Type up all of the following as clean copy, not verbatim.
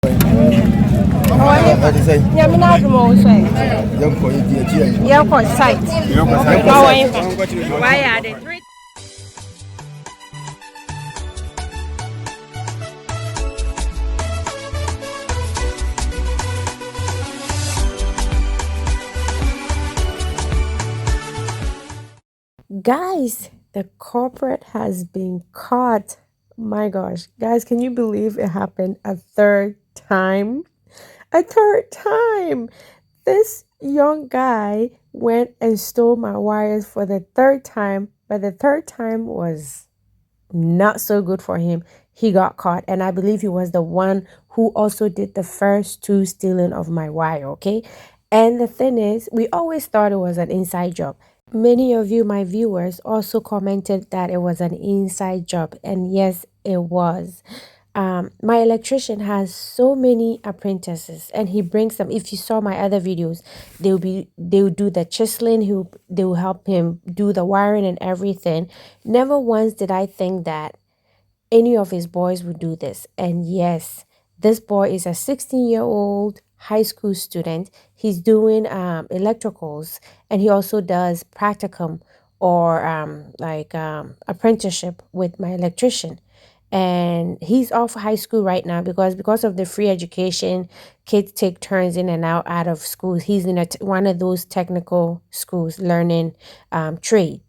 Why are the three? Guys, the corporate has been caught. My gosh, guys, can you believe it happened a third time? A third time! This young guy went and stole my wires for the third time, but the third time was not so good for him. He got caught, and I believe he was the one who also did the first two stealing of my wire, okay? And the thing is, we always thought it was an inside job. Many of you, my viewers, also commented that it was an inside job, and yes, it was. My electrician has so many apprentices, and he brings them. If you saw my other videos, they'll do the chiseling. They'll help him do the wiring and everything. Never once did I think that any of his boys would do this. And yes, this boy is a 16-year-old high school student. He's doing electricals, and he also does practicum or apprenticeship with my electrician. And he's off high school right now because of the free education. Kids take turns in and out of school. He's in one of those technical schools learning trade,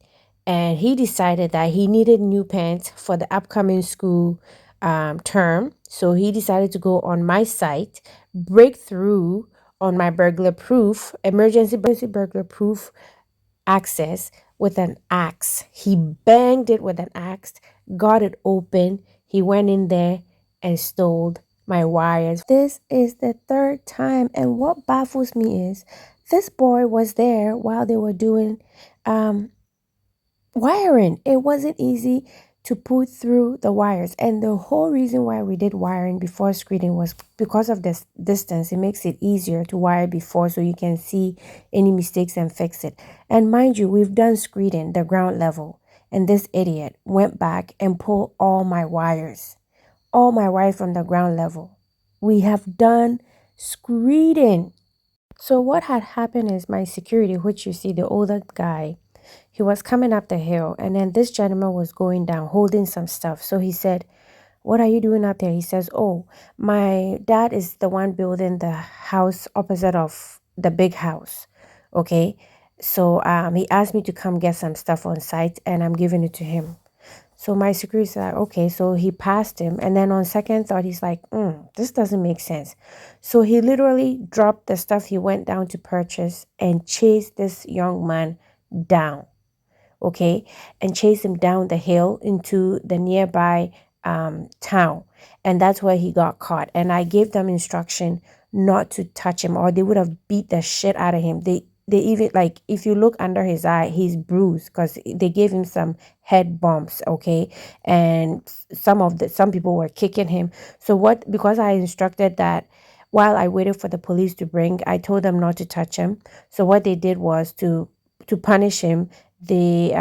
and he decided that he needed new pants for the upcoming school term. So he decided to go on my site, break through on my emergency burglar proof access with an axe. He banged it with an axe, got it open. He went in there and stole my wires. This is the third time, and what baffles me is this boy was there while they were doing wiring. It wasn't easy to put through the wires, and the whole reason why we did wiring before screening was because of this distance. It makes it easier to wire before, so you can see any mistakes and fix it. And mind you, we've done screening the ground level, and this idiot went back and pulled all my wires from the ground level. We have done screening. So what had happened is my security, which you see, the older guy, he was coming up the hill, and then this gentleman was going down holding some stuff. So he said, "What are you doing up there?" He says, "Oh, my dad is the one building the house opposite of the big house." Okay. So he asked me to come get some stuff on site, and I'm giving it to him. So my security said, okay. So he passed him, and then on second thought, he's like, this doesn't make sense. So he literally dropped the stuff he went down to purchase and chased this young man down. Okay, and chase him down the hill into the nearby town, and that's where he got caught. And I gave them instruction not to touch him, or they would have beat the shit out of him. They even, like, if you look under his eye, he's bruised because they gave him some head bumps. Okay, and some people were kicking him. So because I instructed that while I waited for the police to bring, I told them not to touch him. So what they did was to punish him. They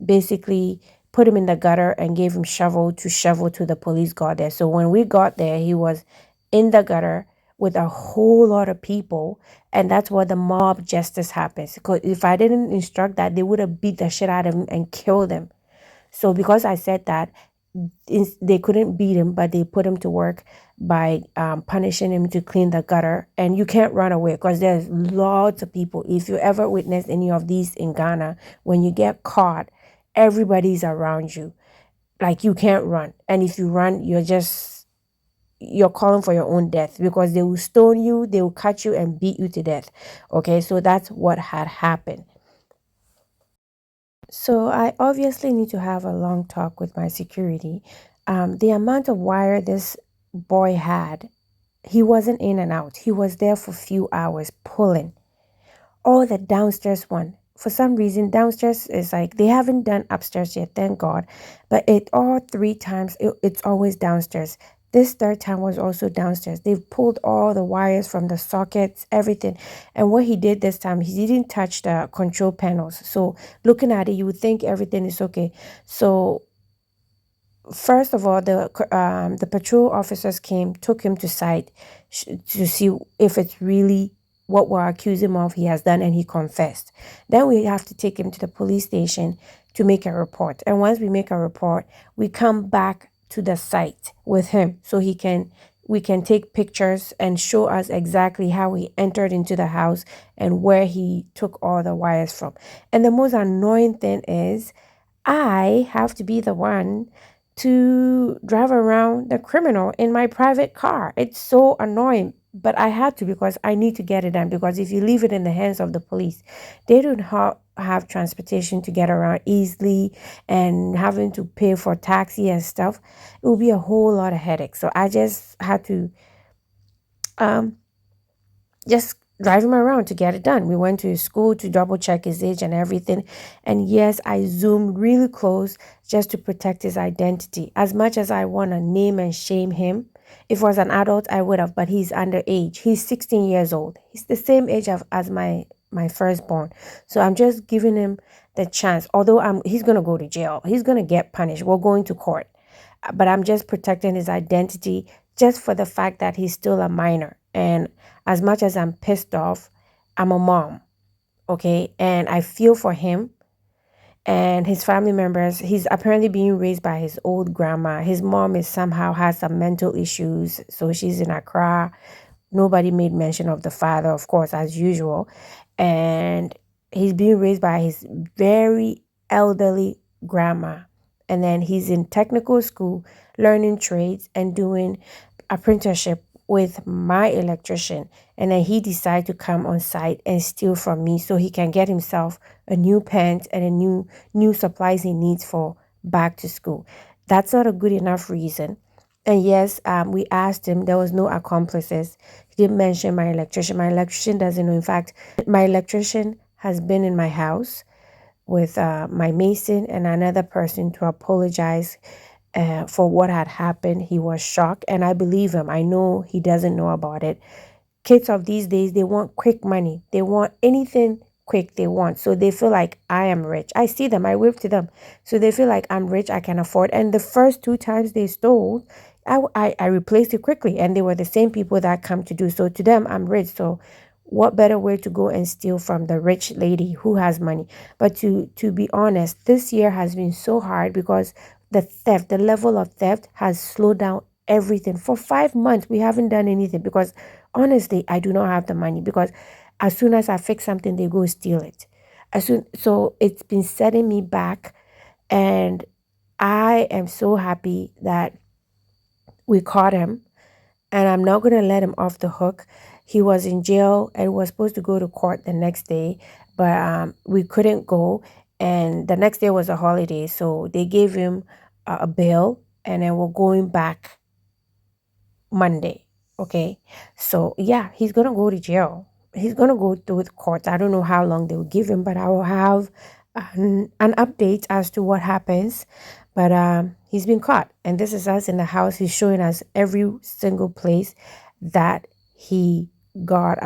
basically put him in the gutter and gave him shovel to the police got there. So when we got there, he was in the gutter with a whole lot of people, and that's where the mob justice happens. Because if I didn't instruct that, they would have beat the shit out of him and killed him. So because I said that, they couldn't beat him, but they put him to work by punishing him to clean the gutter. And you can't run away because there's lots of people. If you ever witness any of these in Ghana, when you get caught, everybody's around you. Like, you can't run. And if you run, you're calling for your own death, because they will stone you, they will cut you and beat you to death. Okay, so that's what had happened. So I obviously need to have a long talk with my security. The amount of wire this boy had, he wasn't in and out. He was there for a few hours pulling. All the downstairs one. For some reason, downstairs is like, they haven't done upstairs yet, thank God. But all three times, it's always downstairs. This third time was also downstairs. They've pulled all the wires from the sockets, everything. And what he did this time, he didn't touch the control panels. So looking at it, you would think everything is okay. So first of all, the patrol officers came, took him to site to see if it's really what we're accusing him of he has done, and he confessed. Then we have to take him to the police station to make a report. And once we make a report, we come back to the site with him so we can take pictures and show us exactly how he entered into the house and where he took all the wires from. And the most annoying thing is I have to be the one to drive around the criminal in my private car. It's so annoying, but I had to because I need to get it done. Because if you leave it in the hands of the police, they don't have transportation to get around easily, and having to pay for taxi and stuff, it will be a whole lot of headache. So I just had to just drive him around to get it done. We went to his school to double check his age and everything. And yes, I zoomed really close just to protect his identity. As much as I want to name and shame him, if I was an adult, I would have, but he's underage. He's 16 years old. He's the same age as my firstborn. So I'm just giving him the chance. Although he's going to go to jail. He's going to get punished. We're going to court. But I'm just protecting his identity just for the fact that he's still a minor. And as much as I'm pissed off, I'm a mom, okay? And I feel for him and his family members. He's apparently being raised by his old grandma. His mom somehow has some mental issues, so she's in Accra. Nobody made mention of the father, of course, as usual. And he's being raised by his very elderly grandma. And then he's in technical school, learning trades and doing apprenticeship with my electrician. And then he decided to come on site and steal from me so he can get himself a new pants and a new supplies he needs for back to school. That's not a good enough reason. And yes, we asked him. There was no accomplices. He didn't mention my electrician. My electrician doesn't know. In fact, my electrician has been in my house with my mason and another person to apologize for what had happened. He was shocked, and I believe him. I know he doesn't know about it. Kids of these days, they want quick money. They want anything quick they want. So they feel like I am rich. I see them. I wave to them. So they feel like I'm rich. I can afford. And the first 2 times they stole, I replaced it quickly. And they were the same people that come to do. So to them, I'm rich. So what better way to go and steal from the rich lady who has money? But to be honest, this year has been so hard because the level of theft has slowed down everything. For 5 months, we haven't done anything because honestly, I do not have the money, because as soon as I fix something, they go steal it. So it's been setting me back, and I am so happy that we caught him, and I'm not going to let him off the hook. He was in jail and was supposed to go to court the next day, but we couldn't go. And the next day was a holiday, so they gave him a bail, and then we're going back Monday. Okay, so yeah, he's gonna go to jail. He's gonna go to the court. I don't know how long they will give him, but I will have an update as to what happens. But he's been caught, and this is us in the house. He's showing us every single place that he got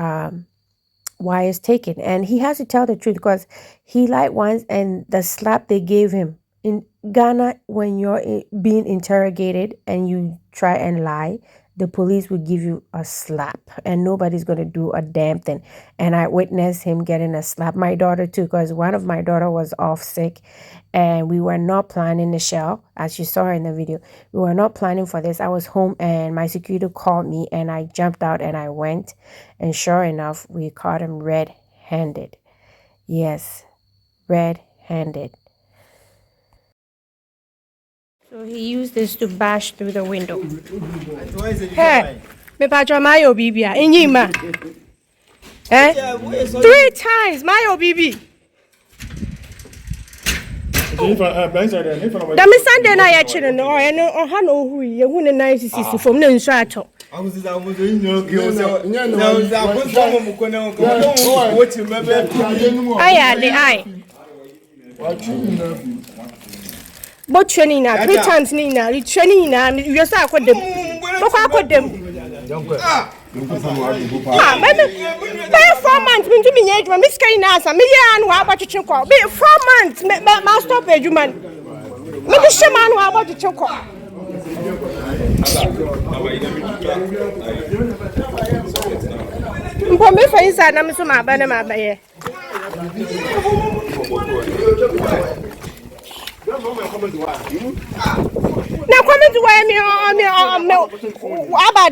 wires taken, and he has to tell the truth because he lied once, and the slap they gave him in Ghana, when you're being interrogated and you try and lie, the police will give you a slap, and nobody's going to do a damn thing. And I witnessed him getting a slap. My daughter too, because one of my daughter was off sick, and we were not planning the shell, as you saw in the video. We were not planning for this. I was home, and my security called me, and I jumped out and I went, and sure enough, we caught him red-handed. Yes, red-handed. So he used this to bash through the window. Hey, me patron Mayo Bibia, Inyima. 3 times, Mayo Bibi. The Sunday night, children, or I know, or Hano, who you wouldn't nice to see from the instructor. I was but training now, 3 times now, training now, you start with them. Look at them. Maybe 4 months, into me, Miss Kaina, a million, what about you call? 4 months, master page, man. Me the shaman who about to choke. For me, for inside, I'm so my banner, my baby. Now come to where me about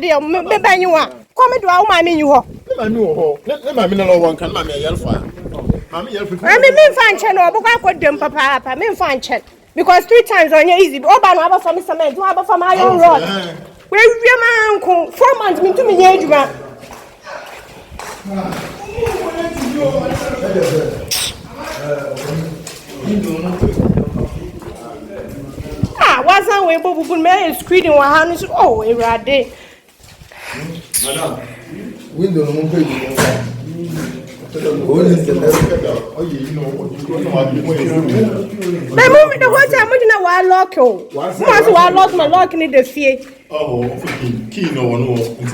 the me you are. Come to our mammy you are. I know. Let my mineral one can mammy yell fire. Mammy yell for I mean, fan channel, but I could them papa, I mean, fan check. Because 3 times on your easy. Oh, but I have for me some men, do have for my own rod. Where you my uncle 4 months me to me age man. Ah, wasn't we both me screening one hand? Oh, a rad day. Madam, window no page. The moment the whole time, you know why lock you. Once I lock my lock in the fear. Oh, key no one knows. If we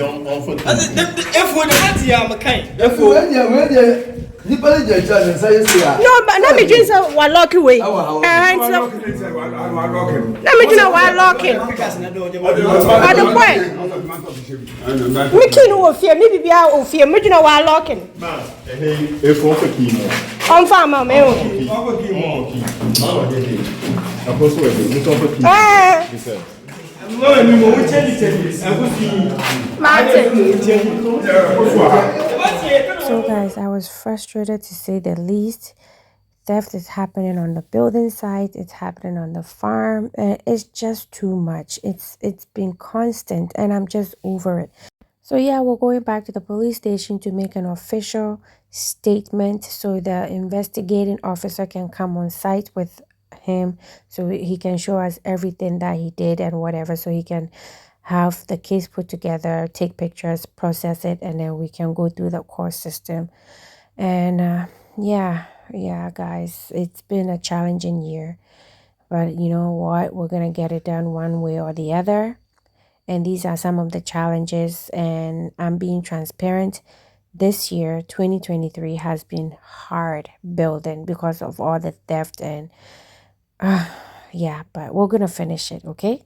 don't see a kind, No, but let me just one lock away. Let me know why locking. At the point, we can't fear, maybe be out of fear, you know why locking. If one for key, On farmer, man. So guys, I was frustrated to say the least. Theft is happening on the building site, it's happening on the farm, and it's just too much. It's been constant and I'm just over it. So yeah, we're going back to the police station to make an official statement so the investigating officer can come on site with him so he can show us everything that he did and whatever, so he can have the case put together, take pictures, process it, and then we can go through the court system. And yeah guys, it's been a challenging year, but you know what, we're gonna get it done one way or the other. And these are some of the challenges, and I'm being transparent. This year 2023 has been hard building because of all the theft and yeah, but we're gonna finish it, okay?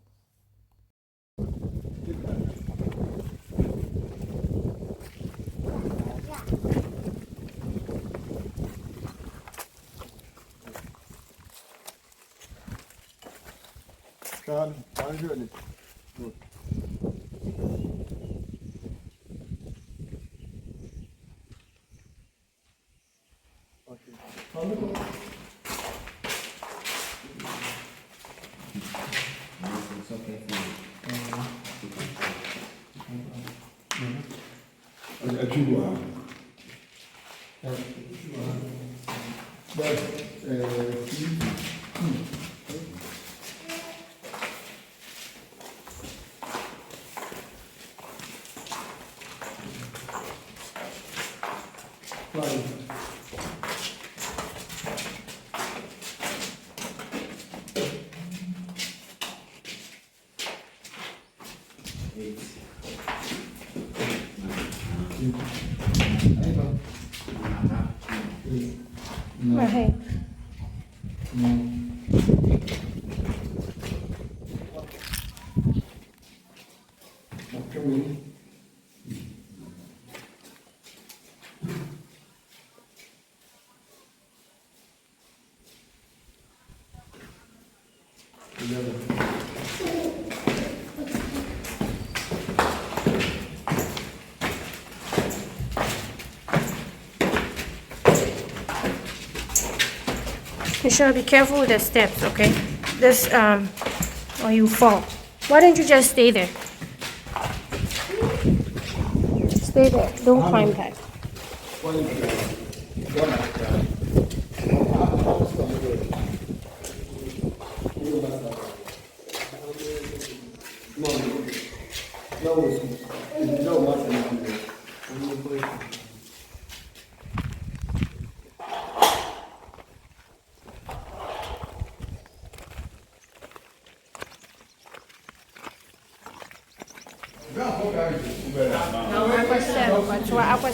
You should be careful with the steps, okay? This or you fall. Why don't you just stay there? Stay there. Don't climb back.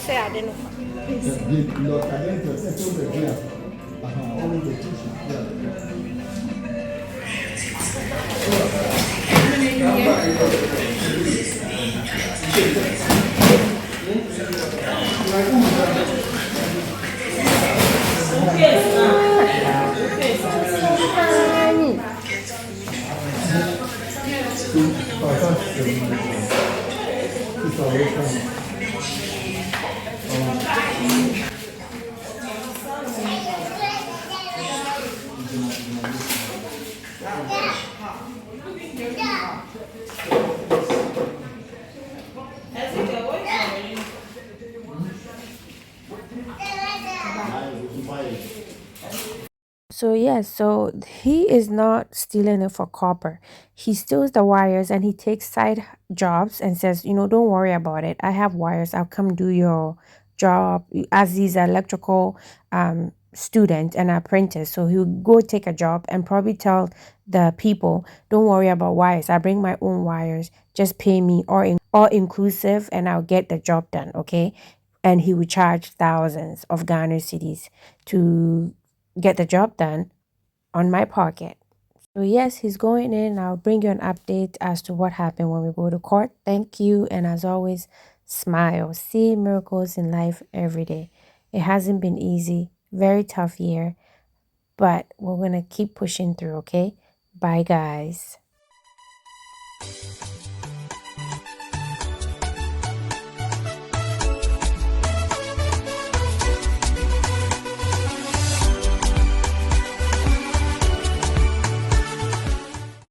I didn't know. So yes, so he is not stealing it for copper. He steals the wires and he takes side jobs and says, don't worry about it. I have wires. I'll come do your job as he's an electrical student and apprentice. So he'll go take a job and probably tell the people, don't worry about wires. I bring my own wires. Just pay me all inclusive and I'll get the job done. Okay. And he would charge thousands of Ghana cedis to get the job done on my pocket. So yes, he's going in. I'll bring you an update as to what happened when we go to court. Thank you. And as always, smile. See miracles in life every day. It hasn't been easy. Very tough year. But we're going to keep pushing through, okay? Bye, guys.